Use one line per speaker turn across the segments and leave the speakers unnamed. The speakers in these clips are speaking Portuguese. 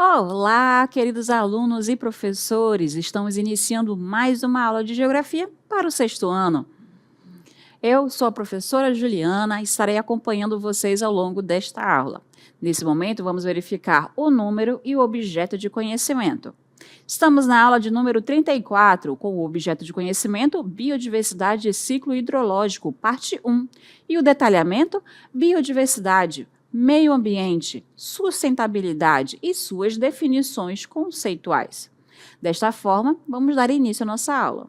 Olá, queridos alunos e professores! Estamos iniciando mais uma aula de Geografia para o sexto ano. Eu sou a professora Juliana e estarei acompanhando vocês ao longo desta aula. Nesse momento, vamos verificar o número e o objeto de conhecimento. Estamos na aula de número 34, com o objeto de conhecimento Biodiversidade e Ciclo Hidrológico, parte 1, e o detalhamento Biodiversidade, Meio Ambiente, Sustentabilidade e suas definições conceituais. Desta forma, vamos dar início à nossa aula.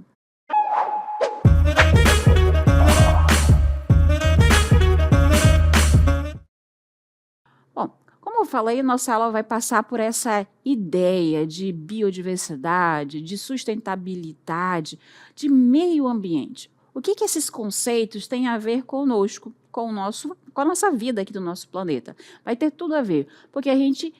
Bom, como eu falei, nossa aula vai passar por essa ideia de biodiversidade, de sustentabilidade, de meio ambiente. O que esses conceitos têm a ver conosco, com a nossa vida aqui do nosso planeta? Vai ter tudo a ver, porque a gente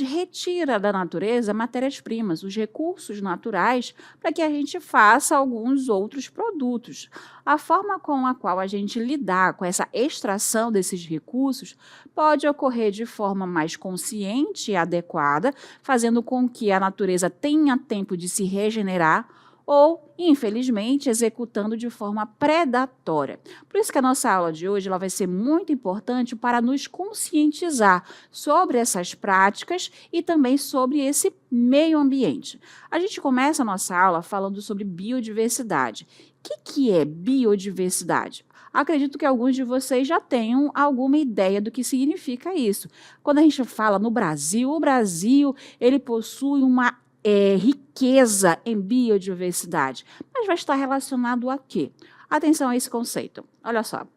retira da natureza matérias-primas, os recursos naturais, para que a gente faça alguns outros produtos. A forma com a qual a gente lidar com essa extração desses recursos pode ocorrer de forma mais consciente e adequada, fazendo com que a natureza tenha tempo de se regenerar, ou, infelizmente, executando de forma predatória. Por isso que a nossa aula de hoje ela vai ser muito importante para nos conscientizar sobre essas práticas e também sobre esse meio ambiente. A gente começa a nossa aula falando sobre biodiversidade. O que é biodiversidade? Acredito que alguns de vocês já tenham alguma ideia do que significa isso. Quando a gente fala no Brasil, o Brasil ele possui uma riqueza em biodiversidade, mas vai estar relacionado a quê? Atenção a esse conceito. Olha só,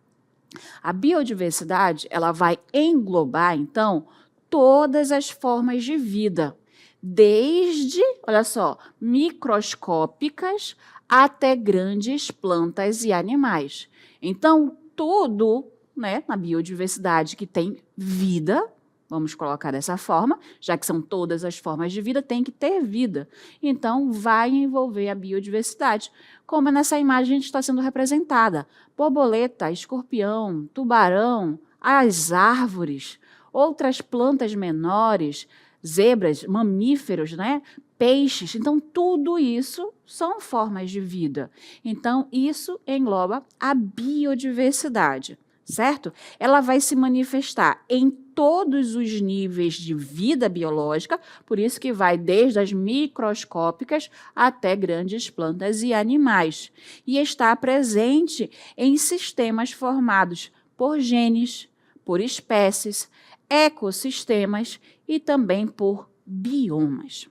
a biodiversidade ela vai englobar, então, todas as formas de vida, desde, olha só, microscópicas até grandes plantas e animais. Então, tudo, né, na biodiversidade que tem vida, vamos colocar dessa forma, já que são todas as formas de vida, tem que ter vida. Então, vai envolver a biodiversidade, como nessa imagem está sendo representada. Borboleta, escorpião, tubarão, as árvores, outras plantas menores, zebras, mamíferos, né? Peixes. Então, tudo isso são formas de vida. Então, isso engloba a biodiversidade, certo? Ela vai se manifestar em todos os níveis de vida biológica, por isso que vai desde as microscópicas até grandes plantas e animais. E está presente em sistemas formados por genes, por espécies, ecossistemas e também por biomas.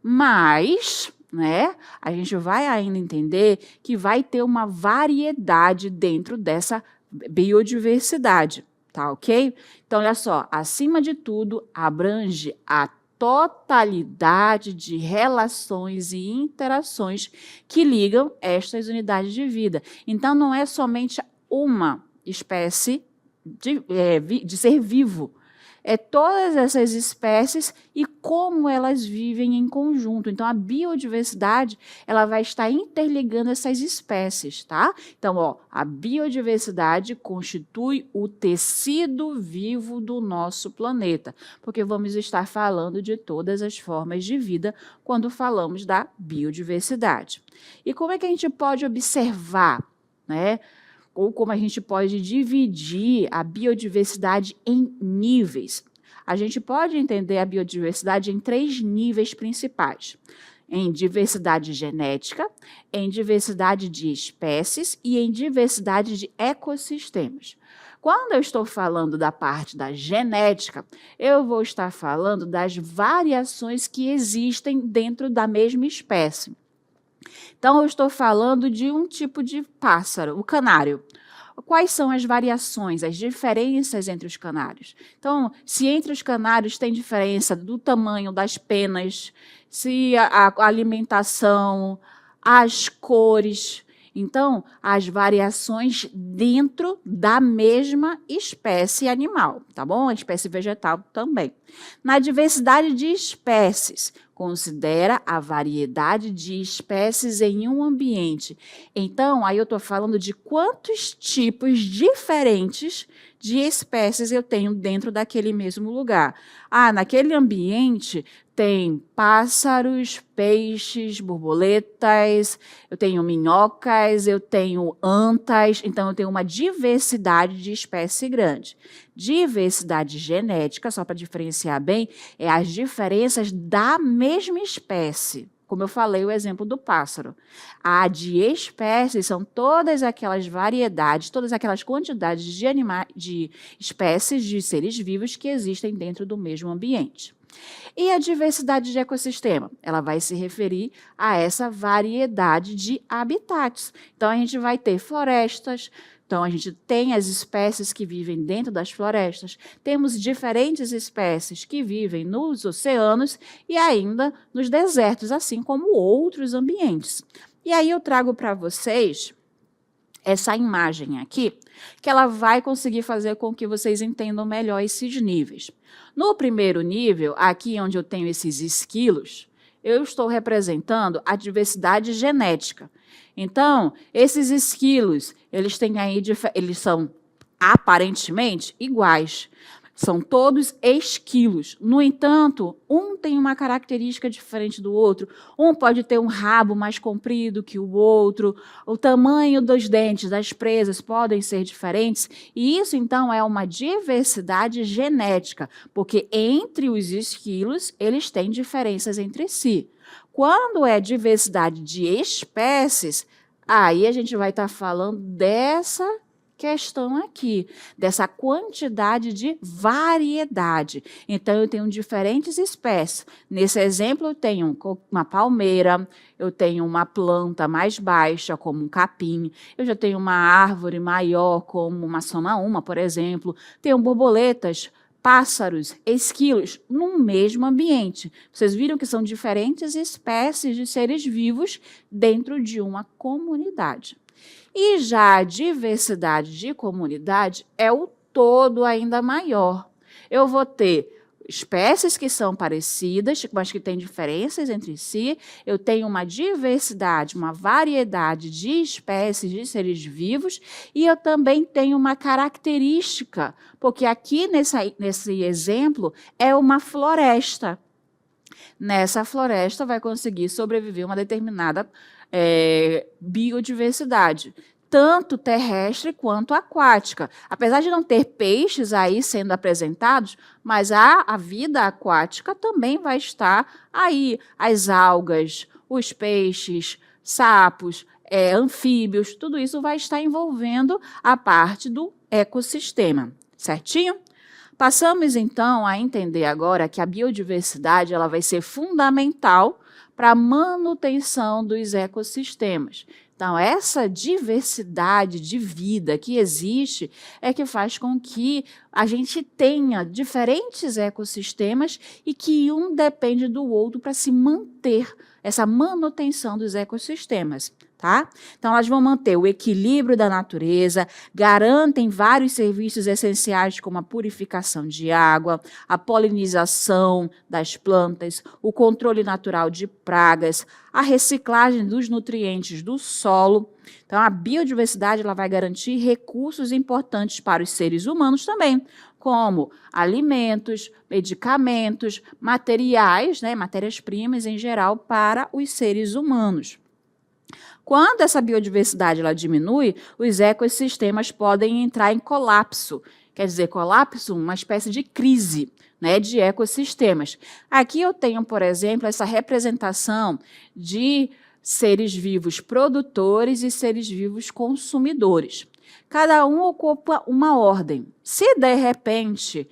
Mas, né, a gente vai ainda entender que vai ter uma variedade dentro dessa biodiversidade, tá ok? Então, olha só, acima de tudo, abrange a totalidade de relações e interações que ligam estas unidades de vida. Então, não é somente uma espécie de ser vivo, é todas essas espécies e como elas vivem em conjunto. Então, a biodiversidade ela vai estar interligando essas espécies, tá? Então, ó, a biodiversidade constitui o tecido vivo do nosso planeta, porque vamos estar falando de todas as formas de vida quando falamos da biodiversidade. E como é que a gente pode observar, né? Ou como a gente pode dividir a biodiversidade em níveis. A gente pode entender a biodiversidade em 3 níveis principais: em diversidade genética, em diversidade de espécies e em diversidade de ecossistemas. Quando eu estou falando da parte da genética, eu vou estar falando das variações que existem dentro da mesma espécie. Então, eu estou falando de um tipo de pássaro, o canário. Quais são as variações, as diferenças entre os canários? Então, se entre os canários tem diferença do tamanho das penas, se a alimentação, as cores. Então, as variações dentro da mesma espécie animal, tá bom? A espécie vegetal também. Na diversidade de espécies, considera a variedade de espécies em um ambiente. Então, aí eu estou falando de quantos tipos diferentes de espécies eu tenho dentro daquele mesmo lugar. Ah, naquele ambiente tem pássaros, peixes, borboletas, eu tenho minhocas, eu tenho antas, então eu tenho uma diversidade de espécie grande. Diversidade genética, só para diferenciar bem, é as diferenças da mesma espécie. Como eu falei, o exemplo do pássaro. A de espécies são todas aquelas variedades, todas aquelas quantidades de espécies de seres vivos que existem dentro do mesmo ambiente. E a diversidade de ecossistema? Ela vai se referir a essa variedade de habitats. Então, a gente vai ter florestas, então a gente tem as espécies que vivem dentro das florestas, temos diferentes espécies que vivem nos oceanos e ainda nos desertos, assim como outros ambientes. E aí eu trago para vocês essa imagem aqui, que ela vai conseguir fazer com que vocês entendam melhor esses níveis. No primeiro nível, aqui onde eu tenho esses esquilos, eu estou representando a diversidade genética. Então, esses esquilos, eles são aparentemente iguais. São todos esquilos. No entanto, um tem uma característica diferente do outro. Um pode ter um rabo mais comprido que o outro. O tamanho dos dentes, das presas, podem ser diferentes. E isso, então, é uma diversidade genética, porque entre os esquilos, eles têm diferenças entre si. Quando é diversidade de espécies, aí a gente vai estar falando dessa questão aqui, dessa quantidade de variedade. Então, eu tenho diferentes espécies. Nesse exemplo, eu tenho uma palmeira, eu tenho uma planta mais baixa, como um capim, eu já tenho uma árvore maior, como uma samaúma, por exemplo, tenho borboletas, pássaros, esquilos, no mesmo ambiente. Vocês viram que são diferentes espécies de seres vivos dentro de uma comunidade. E já a diversidade de comunidade é o todo ainda maior. Eu vou ter espécies que são parecidas, mas que têm diferenças entre si. Eu tenho uma diversidade, uma variedade de espécies de seres vivos e eu também tenho uma característica, porque aqui nesse exemplo é uma floresta. Nessa floresta vai conseguir sobreviver uma determinada biodiversidade, tanto terrestre quanto aquática. Apesar de não ter peixes aí sendo apresentados, mas a vida aquática também vai estar aí. As algas, os peixes, sapos, anfíbios, tudo isso vai estar envolvendo a parte do ecossistema, certinho? Passamos, então, a entender agora que a biodiversidade ela vai ser fundamental para a manutenção dos ecossistemas. Então, essa diversidade de vida que existe é que faz com que a gente tenha diferentes ecossistemas e que um depende do outro para se manter essa manutenção dos ecossistemas. Tá? Então, elas vão manter o equilíbrio da natureza, garantem vários serviços essenciais como a purificação de água, a polinização das plantas, o controle natural de pragas, a reciclagem dos nutrientes do solo. Então, a biodiversidade ela vai garantir recursos importantes para os seres humanos também, como alimentos, medicamentos, materiais, matérias-primas em geral para os seres humanos. Quando essa biodiversidade ela diminui, os ecossistemas podem entrar em colapso. Quer dizer, colapso, uma espécie de crise, de ecossistemas. Aqui eu tenho, por exemplo, essa representação de seres vivos produtores e seres vivos consumidores. Cada um ocupa uma ordem. Se, de repente,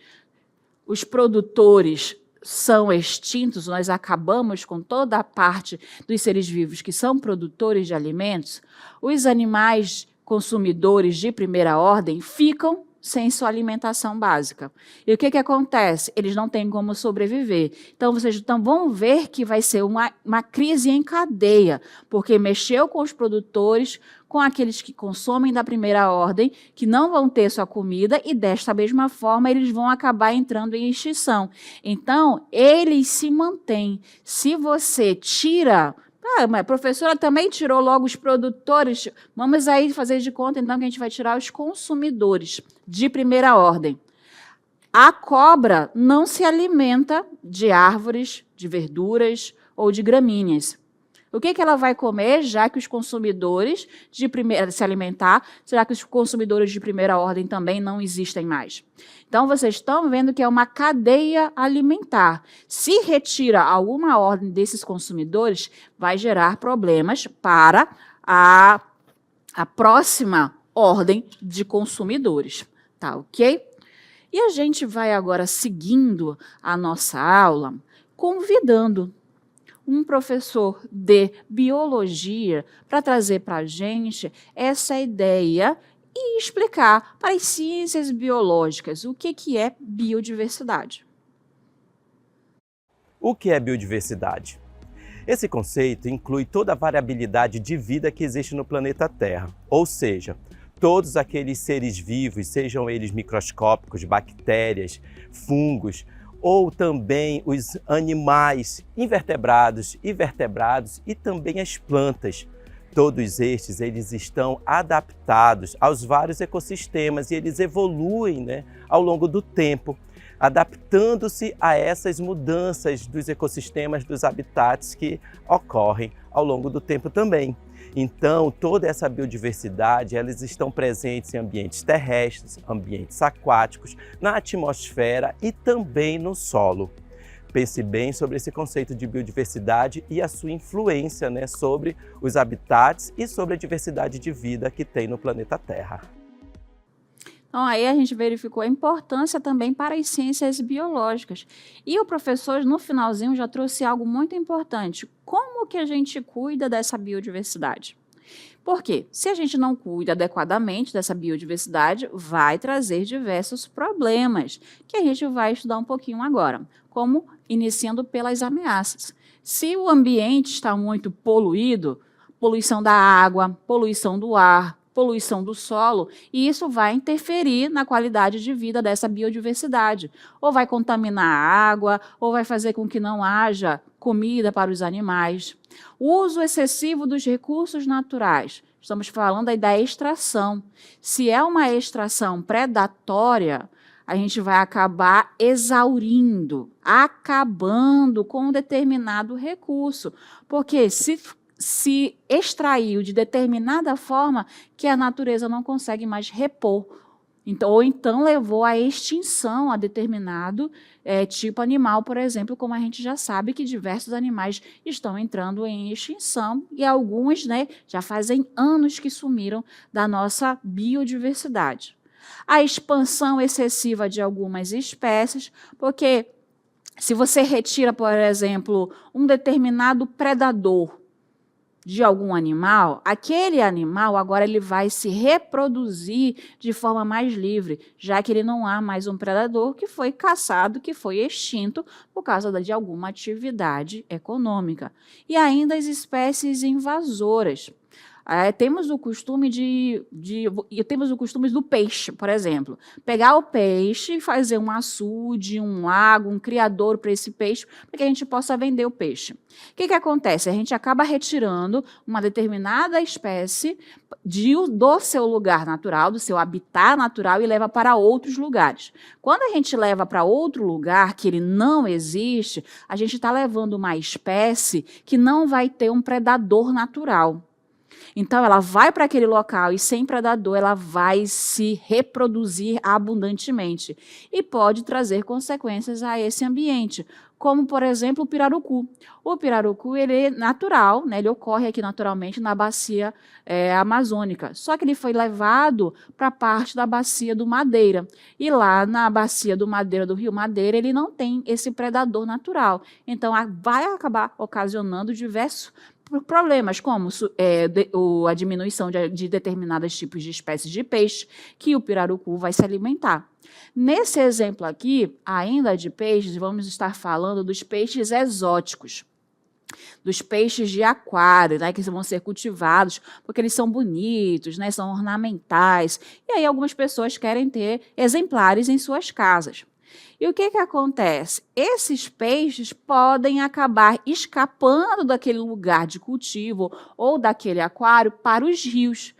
os produtores são extintos, nós acabamos com toda a parte dos seres vivos que são produtores de alimentos, os animais consumidores de primeira ordem ficam sem sua alimentação básica. E o que acontece? Eles não têm como sobreviver. Então, vocês vão ver que vai ser uma crise em cadeia, porque mexeu com os produtores, com aqueles que consomem da primeira ordem, que não vão ter sua comida, e desta mesma forma eles vão acabar entrando em extinção. Então, eles se mantêm. Se você tira, Ah, mas a professora também tirou logo os produtores. Vamos aí fazer de conta, então, que a gente vai tirar os consumidores de primeira ordem. A cobra não se alimenta de árvores, de verduras ou de gramíneas. O que ela vai comer, já que os consumidores de primeira se alimentar, será que os consumidores de primeira ordem também não existem mais? Então, vocês estão vendo que é uma cadeia alimentar. Se retira alguma ordem desses consumidores, vai gerar problemas para a próxima ordem de consumidores. Tá, ok? E a gente vai agora seguindo a nossa aula, convidando um professor de biologia para trazer para a gente essa ideia e explicar para as ciências biológicas o que é biodiversidade.
O que é biodiversidade? Esse conceito inclui toda a variabilidade de vida que existe no planeta Terra, ou seja, todos aqueles seres vivos, sejam eles microscópicos, bactérias, fungos, ou também os animais invertebrados e vertebrados e também as plantas. Todos estes, eles estão adaptados aos vários ecossistemas e eles evoluem, ao longo do tempo, adaptando-se a essas mudanças dos ecossistemas, dos habitats que ocorrem ao longo do tempo também. Então, toda essa biodiversidade, elas estão presentes em ambientes terrestres, ambientes aquáticos, na atmosfera e também no solo. Pense bem sobre esse conceito de biodiversidade e a sua influência, sobre os habitats e sobre a diversidade de vida que tem no planeta Terra.
Então, aí a gente verificou a importância também para as ciências biológicas. E o professor, no finalzinho, já trouxe algo muito importante. Como que a gente cuida dessa biodiversidade? Por quê? Se a gente não cuida adequadamente dessa biodiversidade, vai trazer diversos problemas, que a gente vai estudar um pouquinho agora, como iniciando pelas ameaças. Se o ambiente está muito poluído, poluição da água, poluição do ar, poluição do solo, e isso vai interferir na qualidade de vida dessa biodiversidade. Ou vai contaminar a água, ou vai fazer com que não haja comida para os animais. O uso excessivo dos recursos naturais. Estamos falando aí da extração. Se é uma extração predatória, a gente vai acabar exaurindo, acabando com um determinado recurso. Porque se extraiu de determinada forma que a natureza não consegue mais repor. Ou então levou à extinção a determinado tipo animal, por exemplo, como a gente já sabe que diversos animais estão entrando em extinção e alguns já fazem anos que sumiram da nossa biodiversidade. A expansão excessiva de algumas espécies, porque se você retira, por exemplo, um determinado predador de algum animal, aquele animal agora ele vai se reproduzir de forma mais livre, já que ele não há mais um predador que foi caçado, que foi extinto por causa de alguma atividade econômica. E ainda as espécies invasoras. Temos o costume temos o costume do peixe, por exemplo. Pegar o peixe e fazer um açude, um lago, um criador para esse peixe, para que a gente possa vender o peixe. O que acontece? A gente acaba retirando uma determinada espécie do seu lugar natural, do seu habitat natural, e leva para outros lugares. Quando a gente leva para outro lugar que ele não existe, a gente está levando uma espécie que não vai ter um predador natural. Então, ela vai para aquele local e, sem predador, ela vai se reproduzir abundantemente e pode trazer consequências a esse ambiente, como, por exemplo, o pirarucu. O pirarucu ele é natural, ele ocorre aqui naturalmente na bacia amazônica, só que ele foi levado para parte da bacia do Madeira. E lá na bacia do Madeira, do Rio Madeira, ele não tem esse predador natural. Então, vai acabar ocasionando diversos problemas, como a diminuição de determinados tipos de espécies de peixe que o pirarucu vai se alimentar. Nesse exemplo aqui, ainda de peixes, vamos estar falando dos peixes exóticos, dos peixes de aquário, que vão ser cultivados porque eles são bonitos, são ornamentais, e aí algumas pessoas querem ter exemplares em suas casas. E o que acontece? Esses peixes podem acabar escapando daquele lugar de cultivo ou daquele aquário para os rios.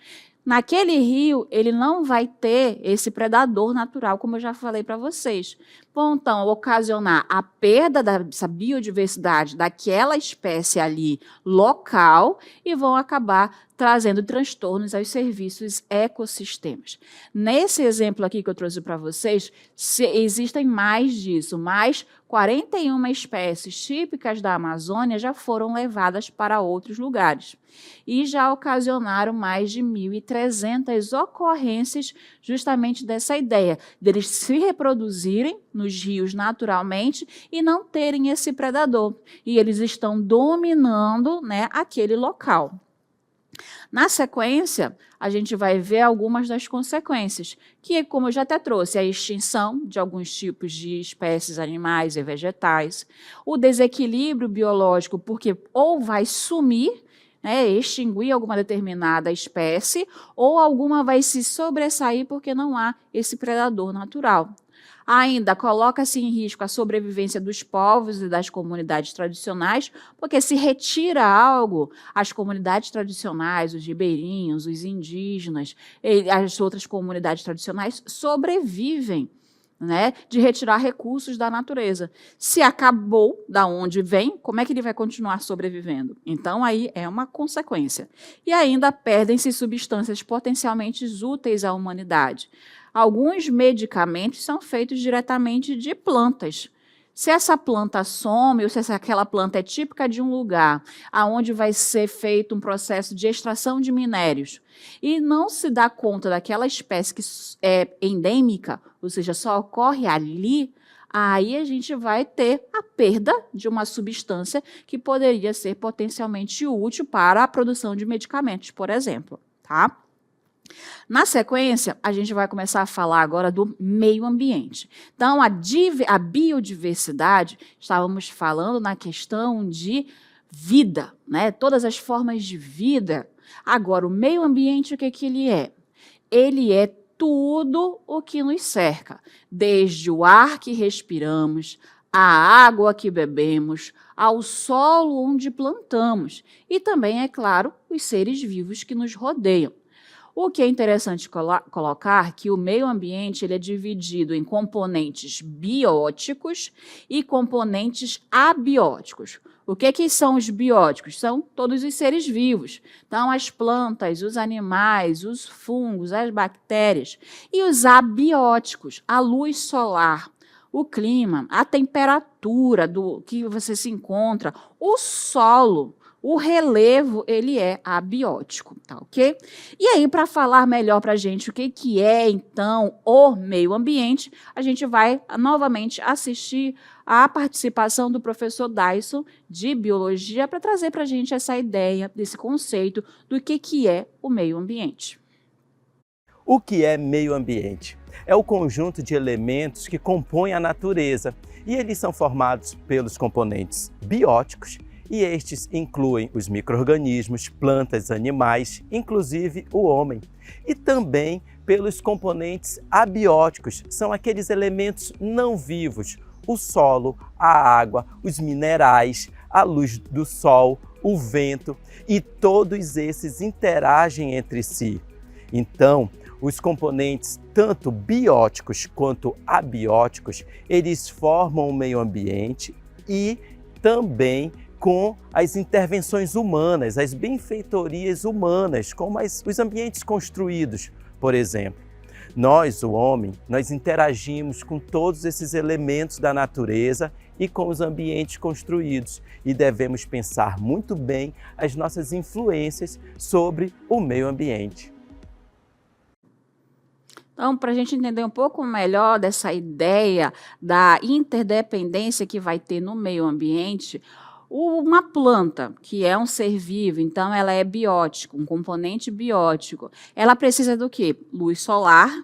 Naquele rio, ele não vai ter esse predador natural, como eu já falei para vocês. Vão, então, ocasionar a perda dessa biodiversidade daquela espécie ali local e vão acabar trazendo transtornos aos serviços ecossistemas. Nesse exemplo aqui que eu trouxe para vocês, existem mais disso, mais 41 espécies típicas da Amazônia já foram levadas para outros lugares e já ocasionaram mais de 1.300 ocorrências justamente dessa ideia, deles se reproduzirem nos rios naturalmente e não terem esse predador. E eles estão dominando, né, aquele local. Na sequência, a gente vai ver algumas das consequências, que, como eu já até trouxe, a extinção de alguns tipos de espécies animais e vegetais, o desequilíbrio biológico, porque ou vai sumir, né, extinguir alguma determinada espécie, ou alguma vai se sobressair porque não há esse predador natural. Ainda coloca-se em risco a sobrevivência dos povos e das comunidades tradicionais, porque se retira algo, as comunidades tradicionais, os ribeirinhos, os indígenas, as outras comunidades tradicionais sobrevivem, né, de retirar recursos da natureza. Se acabou da onde vem, como é que ele vai continuar sobrevivendo? Então, aí é uma consequência. E ainda perdem-se substâncias potencialmente úteis à humanidade. Alguns medicamentos são feitos diretamente de plantas. Se essa planta some, ou se aquela planta é típica de um lugar onde vai ser feito um processo de extração de minérios, e não se dá conta daquela espécie que é endêmica, ou seja, só ocorre ali, aí a gente vai ter a perda de uma substância que poderia ser potencialmente útil para a produção de medicamentos, por exemplo, tá? Na sequência, a gente vai começar a falar agora do meio ambiente. Então, a biodiversidade, estávamos falando na questão de vida, né? Todas as formas de vida. Agora, o meio ambiente, o que ele é? Ele é tudo o que nos cerca, desde o ar que respiramos, a água que bebemos, ao solo onde plantamos e também, é claro, os seres vivos que nos rodeiam. O que é interessante colocar que o meio ambiente ele é dividido em componentes bióticos e componentes abióticos. O que são os bióticos? São todos os seres vivos. Então, as plantas, os animais, os fungos, as bactérias. E os abióticos, a luz solar, o clima, a temperatura do que você se encontra, o solo. O relevo, ele é abiótico, tá ok? E aí, para falar melhor para a gente o que é, então, o meio ambiente, a gente vai novamente assistir à participação do professor Dyson, de Biologia, para trazer para a gente essa ideia, desse conceito do que é o meio ambiente.
O que é meio ambiente? É o conjunto de elementos que compõem a natureza, e eles são formados pelos componentes bióticos, e estes incluem os micro-organismos, plantas, animais, inclusive o homem. E também pelos componentes abióticos, são aqueles elementos não vivos, o solo, a água, os minerais, a luz do sol, o vento, e todos esses interagem entre si. Então, os componentes tanto bióticos quanto abióticos, eles formam o meio ambiente e também com as intervenções humanas, as benfeitorias humanas, como os ambientes construídos, por exemplo. Nós, o homem, nós interagimos com todos esses elementos da natureza e com os ambientes construídos e devemos pensar muito bem as nossas influências sobre o meio ambiente.
Então, para a gente entender um pouco melhor dessa ideia da interdependência que vai ter no meio ambiente, uma planta, que é um ser vivo, então ela é biótico, um componente biótico, ela precisa do quê? Luz solar,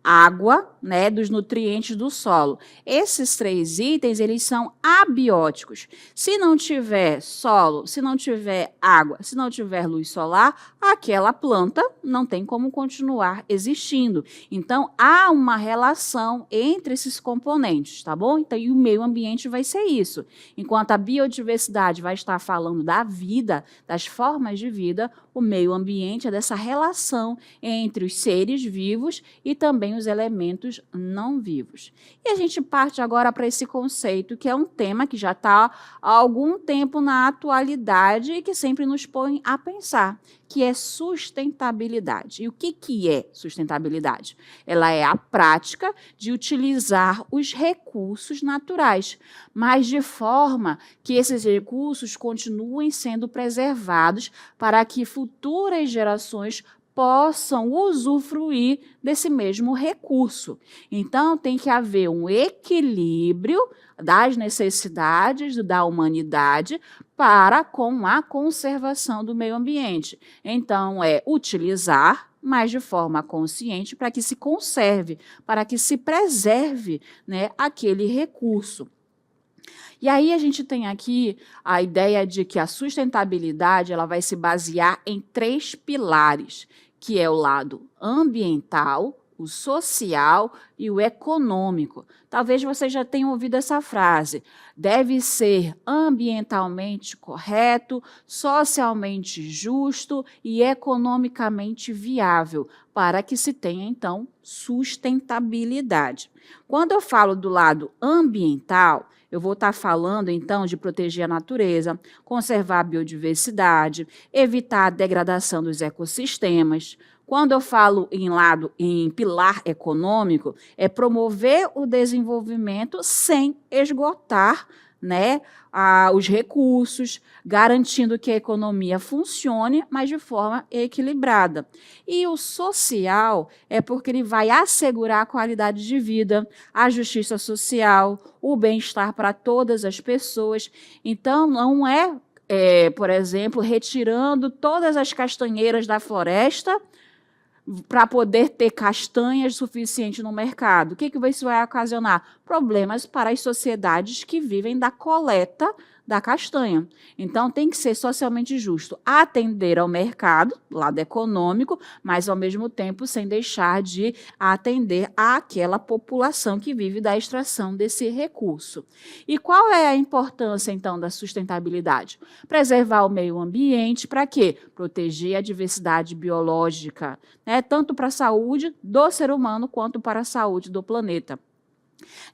água, né, dos nutrientes do solo. Esses 3 itens, eles são abióticos. Se não tiver solo, se não tiver água, se não tiver luz solar, aquela planta não tem como continuar existindo. Então, há uma relação entre esses componentes, tá bom? Então, e o meio ambiente vai ser isso. Enquanto a biodiversidade vai estar falando da vida, das formas de vida, o meio ambiente é dessa relação entre os seres vivos e também os elementos não vivos. E a gente parte agora para esse conceito, que é um tema que já está há algum tempo na atualidade e que sempre nos põe a pensar, que é sustentabilidade. E o que é sustentabilidade? Ela é a prática de utilizar os recursos naturais, mas de forma que esses recursos continuem sendo preservados para que futuras gerações possam usufruir desse mesmo recurso. Então, tem que haver um equilíbrio das necessidades da humanidade para com a conservação do meio ambiente. Então, é utilizar, mas de forma consciente, para que se conserve, para que se preserve, né, aquele recurso. E aí a gente tem aqui a ideia de que a sustentabilidade ela vai se basear em 3 pilares, que é o lado ambiental, o social e o econômico. Talvez você já tenha ouvido essa frase. Deve ser ambientalmente correto, socialmente justo e economicamente viável, para que se tenha, então, sustentabilidade. Quando eu falo do lado ambiental, eu vou estar falando, então, de proteger a natureza, conservar a biodiversidade, evitar a degradação dos ecossistemas. Quando eu falo em pilar econômico, é promover o desenvolvimento sem esgotar, né, os recursos, garantindo que a economia funcione, mas de forma equilibrada. E o social é porque ele vai assegurar a qualidade de vida, a justiça social, o bem-estar para todas as pessoas. Então, não por exemplo, retirando todas as castanheiras da floresta para poder ter castanhas suficientes no mercado. O que isso vai ocasionar? Problemas para as sociedades que vivem da coleta da castanha. Então, tem que ser socialmente justo atender ao mercado, lado econômico, mas, ao mesmo tempo, sem deixar de atender àquela população que vive da extração desse recurso. E qual é a importância, então, da sustentabilidade? Preservar o meio ambiente, para quê? Proteger a diversidade biológica, né, tanto para a saúde do ser humano quanto para a saúde do planeta.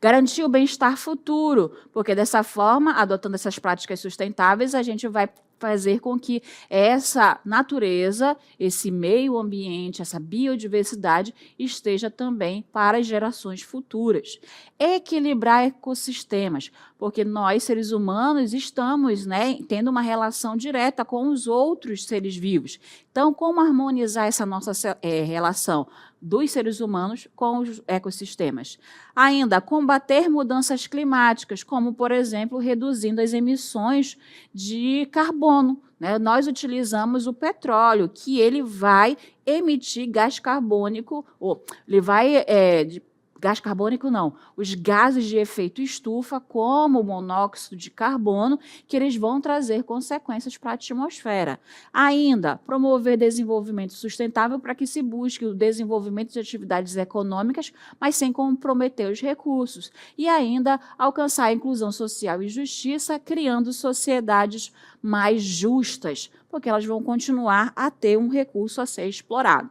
Garantir o bem-estar futuro, porque dessa forma, adotando essas práticas sustentáveis, a gente vai fazer com que essa natureza, esse meio ambiente, essa biodiversidade esteja também para as gerações futuras. Equilibrar ecossistemas, porque nós, seres humanos, estamos, né, tendo uma relação direta com os outros seres vivos. Então, como harmonizar essa nossa relação dos seres humanos com os ecossistemas? Ainda, combater mudanças climáticas, como, por exemplo, reduzindo as emissões de carbono. Né? Nós utilizamos o petróleo, que ele vai emitir gás carbônico, gás carbônico não, os gases de efeito estufa, como o monóxido de carbono, que eles vão trazer consequências para a atmosfera. Ainda, promover desenvolvimento sustentável para que se busque o desenvolvimento de atividades econômicas, mas sem comprometer os recursos. E ainda, alcançar a inclusão social e justiça, criando sociedades mais justas, porque elas vão continuar a ter um recurso a ser explorado.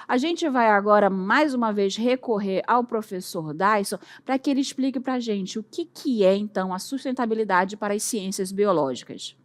A gente vai agora, mais uma vez, recorrer ao professor Dyson para que ele explique para a gente o que é, então, a sustentabilidade para as ciências biológicas.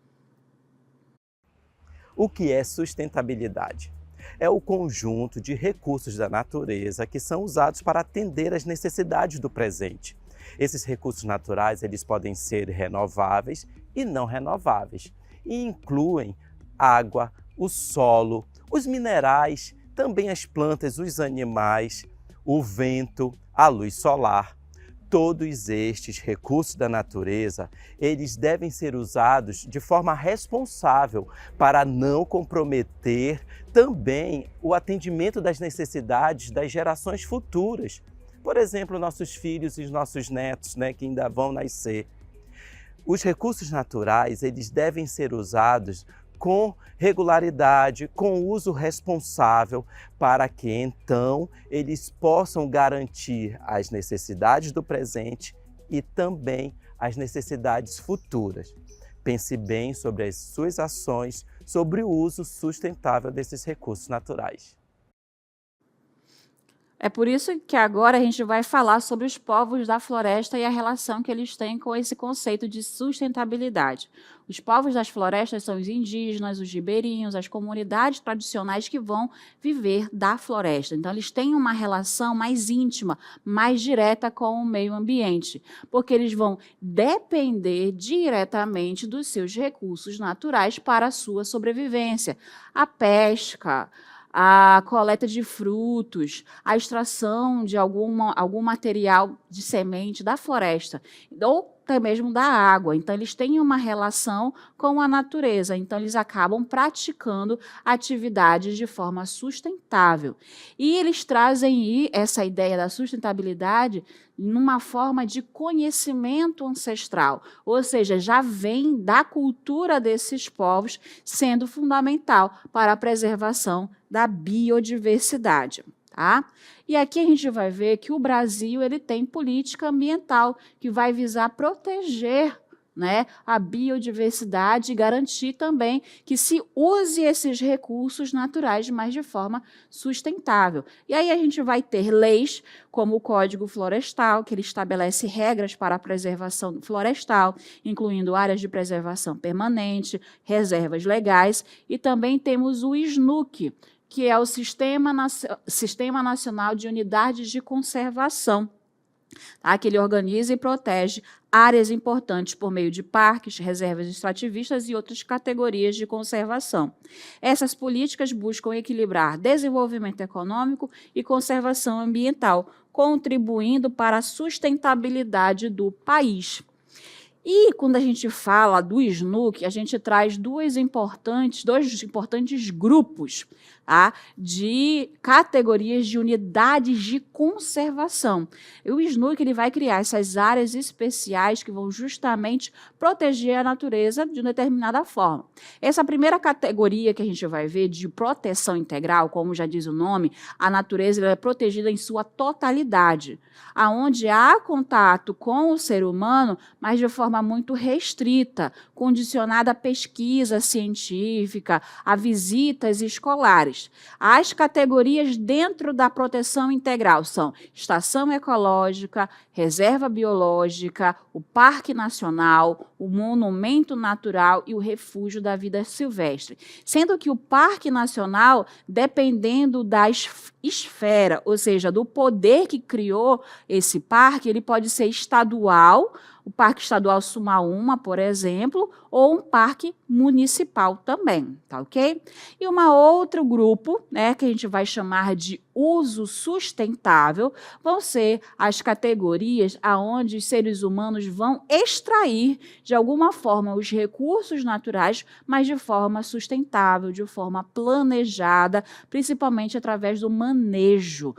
O que é sustentabilidade? É o conjunto de recursos da natureza que são usados para atender às necessidades do presente. Esses recursos naturais eles podem ser renováveis e não renováveis, e incluem água, o solo, os minerais, também as plantas, os animais, o vento, a luz solar. Todos estes recursos da natureza, eles devem ser usados de forma responsável para não comprometer também o atendimento das necessidades das gerações futuras. Por exemplo, nossos filhos e os nossos netos, que ainda vão nascer. Os recursos naturais, eles devem ser usados com regularidade, com uso responsável, para que então eles possam garantir as necessidades do presente e também as necessidades futuras. Pense bem sobre as suas ações, sobre o uso sustentável desses recursos naturais.
É por isso que agora a gente vai falar sobre os povos da floresta e a relação que eles têm com esse conceito de sustentabilidade. Os povos das florestas são os indígenas, os ribeirinhos, as comunidades tradicionais que vão viver da floresta. Então, eles têm uma relação mais íntima, mais direta com o meio ambiente, porque eles vão depender diretamente dos seus recursos naturais para a sua sobrevivência. A pesca, a coleta de frutos, a extração de algum material de semente da floresta, ou até mesmo da água. Então, eles têm uma relação com a natureza, então eles acabam praticando atividades de forma sustentável. E eles trazem essa ideia da sustentabilidade numa forma de conhecimento ancestral, ou seja, já vem da cultura desses povos, sendo fundamental para a preservação da biodiversidade. Tá? E aqui a gente vai ver que o Brasil ele tem política ambiental que vai visar proteger, a biodiversidade e garantir também que se use esses recursos naturais, mas de forma sustentável. E aí a gente vai ter leis como o Código Florestal, que ele estabelece regras para a preservação florestal, incluindo áreas de preservação permanente, reservas legais, e também temos o SNUC, que é o Sistema Nacional de Unidades de Conservação, tá? Que ele organiza e protege áreas importantes por meio de parques, reservas extrativistas e outras categorias de conservação. Essas políticas buscam equilibrar desenvolvimento econômico e conservação ambiental, contribuindo para a sustentabilidade do país. E quando a gente fala do SNUC, a gente traz dois importantes grupos, tá, de categorias de unidades de conservação. E o SNUC ele vai criar essas áreas especiais que vão justamente proteger a natureza de uma determinada forma. Essa primeira categoria que a gente vai ver de proteção integral, como já diz o nome, a natureza ela é protegida em sua totalidade, aonde há contato com o ser humano, mas de forma muito restrita, condicionada à pesquisa científica, a visitas escolares. As categorias dentro da proteção integral são estação ecológica, reserva biológica, o Parque Nacional, o Monumento Natural e o Refúgio da Vida Silvestre. Sendo que o Parque Nacional, dependendo da esfera, ou seja, do poder que criou esse parque, ele pode ser estadual, o Parque Estadual Sumaúma, por exemplo, ou um parque municipal também, tá ok? E um outro grupo, que a gente vai chamar de uso sustentável, vão ser as categorias aonde os seres humanos vão extrair, de alguma forma, os recursos naturais, mas de forma sustentável, de forma planejada, principalmente através do manejo,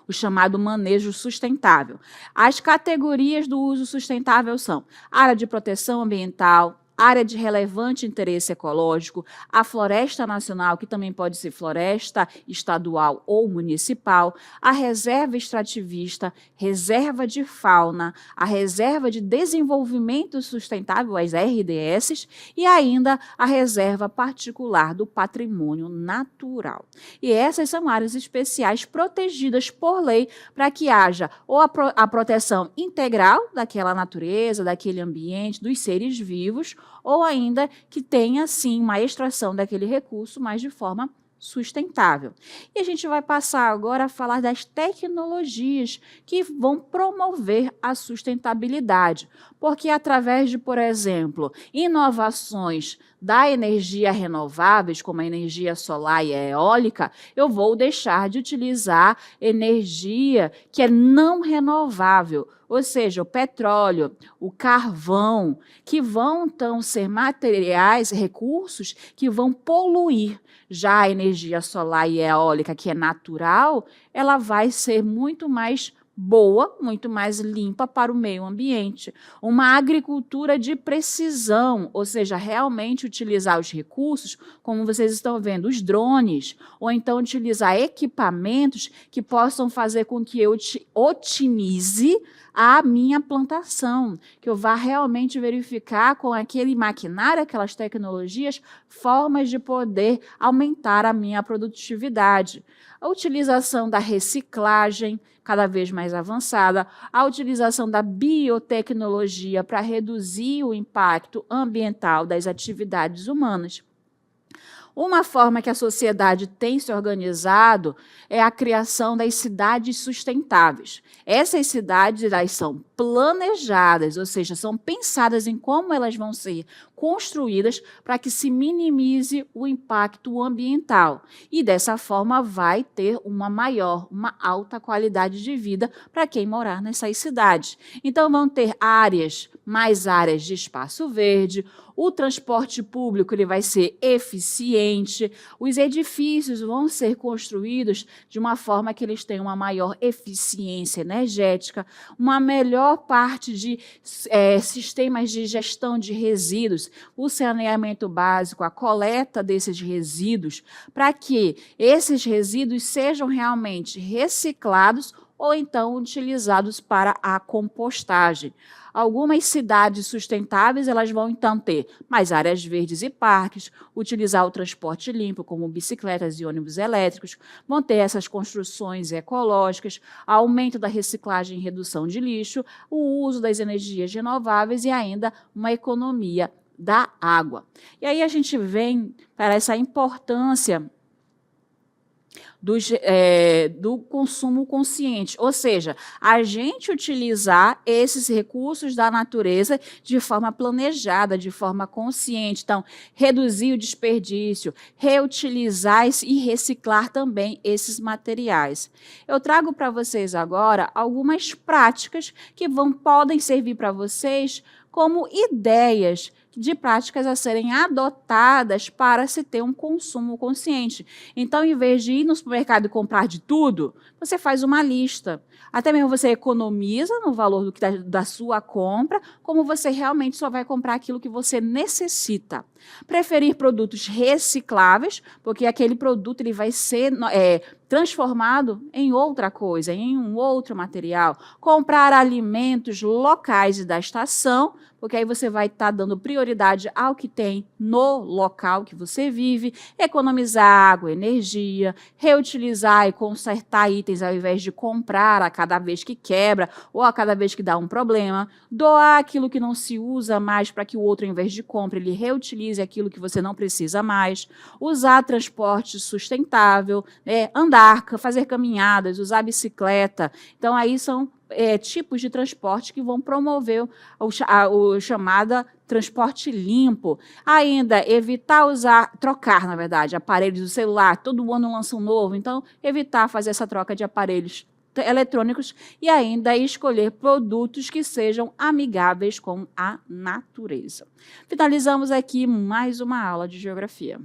o chamado manejo sustentável. As categorias do uso sustentável são área de proteção ambiental, área de relevante interesse ecológico, a floresta nacional, que também pode ser floresta estadual ou municipal, a reserva extrativista, reserva de fauna, a reserva de desenvolvimento sustentável, as RDS, e ainda a reserva particular do patrimônio natural. E essas são áreas especiais protegidas por lei para que haja ou a proteção integral daquela natureza, daquele ambiente, dos seres vivos, ou ainda que tenha, sim, uma extração daquele recurso, mas de forma sustentável. E a gente vai passar agora a falar das tecnologias que vão promover a sustentabilidade, porque através de, por exemplo, inovações da energia renováveis, como a energia solar e a eólica, eu vou deixar de utilizar energia que é não renovável, ou seja, o petróleo, o carvão, que vão então ser materiais, recursos que vão poluir. Já a energia solar e eólica, que é natural, ela vai ser muito mais boa, muito mais limpa para o meio ambiente. Uma agricultura de precisão, ou seja, realmente utilizar os recursos, como vocês estão vendo, os drones, ou então utilizar equipamentos que possam fazer com que eu otimize a minha plantação, que eu vá realmente verificar com aquele maquinário, aquelas tecnologias, formas de poder aumentar a minha produtividade. A utilização da reciclagem, cada vez mais avançada, a utilização da biotecnologia para reduzir o impacto ambiental das atividades humanas. Uma forma que a sociedade tem se organizado é a criação das cidades sustentáveis. Essas cidades elas são planejadas, ou seja, são pensadas em como elas vão ser construídas para que se minimize o impacto ambiental. E dessa forma vai ter uma alta qualidade de vida para quem morar nessas cidades. Então vão ter mais áreas de espaço verde, o transporte público ele vai ser eficiente, os edifícios vão ser construídos de uma forma que eles tenham uma maior eficiência energética, uma melhor parte de sistemas de gestão de resíduos, o saneamento básico, a coleta desses resíduos, para que esses resíduos sejam realmente reciclados ou então utilizados para a compostagem. Algumas cidades sustentáveis elas vão então ter mais áreas verdes e parques, utilizar o transporte limpo, como bicicletas e ônibus elétricos, vão ter essas construções ecológicas, aumento da reciclagem e redução de lixo, o uso das energias renováveis e ainda uma economia da água. E aí a gente vem para essa importância do consumo consciente, ou seja, a gente utilizar esses recursos da natureza de forma planejada, de forma consciente. Então, reduzir o desperdício, reutilizar e reciclar também esses materiais. Eu trago para vocês agora algumas práticas que podem servir para vocês como ideias de práticas a serem adotadas para se ter um consumo consciente. Então, em vez de ir no supermercado e comprar de tudo, você faz uma lista. Até mesmo você economiza no valor da sua compra, como você realmente só vai comprar aquilo que você necessita. Preferir produtos recicláveis, porque aquele produto ele vai ser transformado em outra coisa, em um outro material. Comprar alimentos locais e da estação, porque aí você vai estar dando prioridade ao que tem no local que você vive, economizar água, energia, reutilizar e consertar itens ao invés de comprar a cada vez que quebra ou a cada vez que dá um problema, doar aquilo que não se usa mais para que o outro, ao invés de compra, ele reutilize aquilo que você não precisa mais, usar transporte sustentável, andar, fazer caminhadas, usar bicicleta. Então, aí são tipos de transporte que vão promover o chamado transporte limpo. Ainda, trocar, na verdade, aparelhos do celular. Todo ano lança um novo, então, evitar fazer essa troca de aparelhos eletrônicos e ainda escolher produtos que sejam amigáveis com a natureza. Finalizamos aqui mais uma aula de geografia.